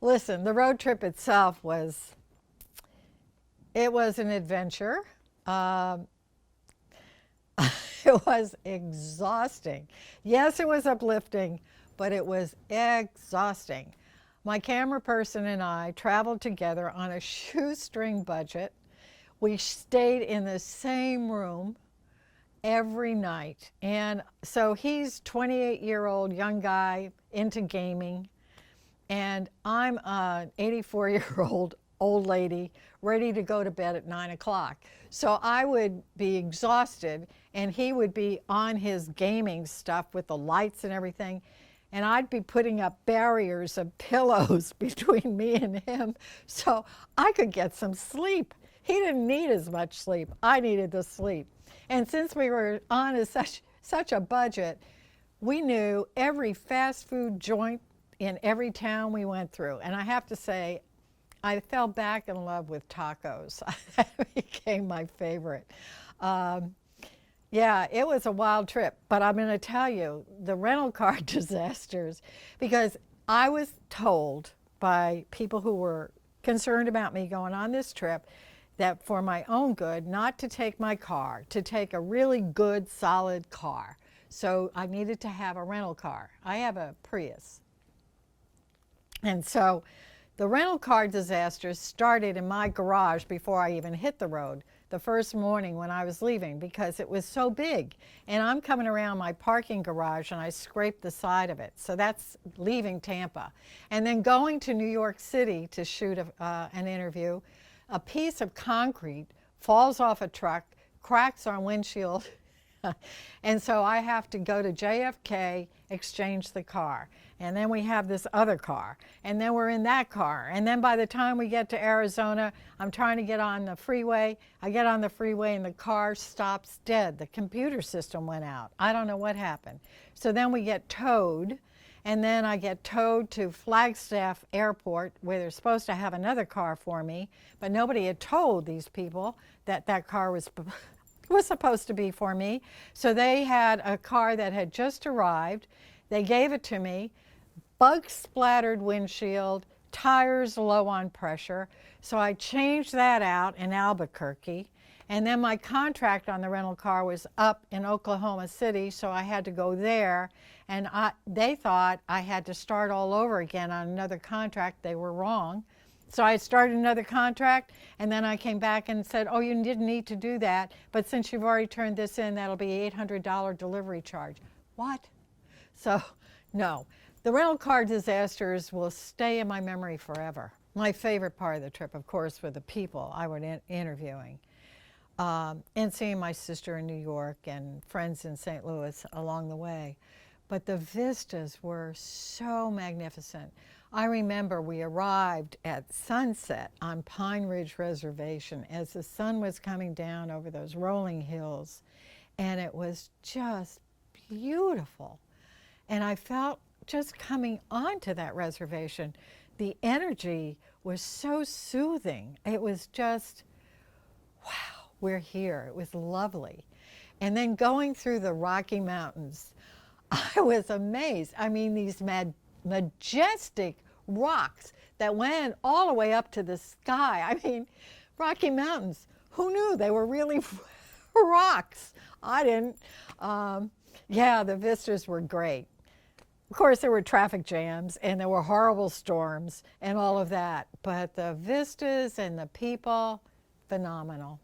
Listen, the road trip itself was an adventure. Um, it was exhausting. Yes, it was uplifting, but it was exhausting. My camera person and I traveled together on a shoestring budget. We stayed in the same room every night. And so he's 28-year-old young guy into gaming, and I'm an 84-year-old old lady ready to go to bed at 9 o'clock. So I would be exhausted, and he would be on his gaming stuff with the lights and everything. And I'd be putting up barriers of pillows between me and him so I could get some sleep. He didn't need as much sleep. I needed the sleep. And since we were on such a budget, we knew every fast food joint in every town we went through. And I have to say, I fell back in love with tacos. That became my favorite. Um, yeah, it was a wild trip, but I'm going to tell you the rental car disasters, because I was told by people who were concerned about me going on this trip that for my own good, not to take my car, to take a really good, solid car. So I needed to have a rental car. I have a Prius. And so the rental car disasters started in my garage before I even hit the road the first morning when I was leaving, because it was so big. And I'm coming around my parking garage and I scraped the side of it. So that's leaving Tampa. And then going to New York City to shoot an interview, a piece of concrete falls off a truck, cracks our windshield. And so I have to go to JFK, exchange the car. And then we have this other car. And then we're in that car. And then by the time we get to Arizona, I'm trying to get on the freeway. I get on the freeway and the car stops dead. The computer system went out. I don't know what happened. So then we get towed. And then I get towed to Flagstaff Airport, where they're supposed to have another car for me. But nobody had told these people that that car was supposed to be for me. So they had a car that had just arrived. They gave it to me, bug splattered windshield, tires low on pressure. So I changed that out in Albuquerque. And then my contract on the rental car was up in Oklahoma City, so I had to go there. And they thought I had to start all over again on another contract. They were wrong. So I started another contract, and then I came back and said, oh, you didn't need to do that, but since you've already turned this in, that'll be $800 delivery charge. What? So, no. The rental car disasters will stay in my memory forever. My favorite part of the trip, of course, were the people I was interviewing, and seeing my sister in New York and friends in St. Louis along the way. But the vistas were so magnificent. I remember we arrived at sunset on Pine Ridge Reservation as the sun was coming down over those rolling hills, and it was just beautiful. And I felt just coming onto that reservation, the energy was so soothing. It was just, wow, we're here. It was lovely. And then going through the Rocky Mountains, I was amazed. I mean, these majestic rocks that went all the way up to the sky. I mean, Rocky Mountains, who knew they were really rocks? I didn't. Yeah, the vistas were great. Of course, there were traffic jams and there were horrible storms and all of that, but the vistas and the people, phenomenal.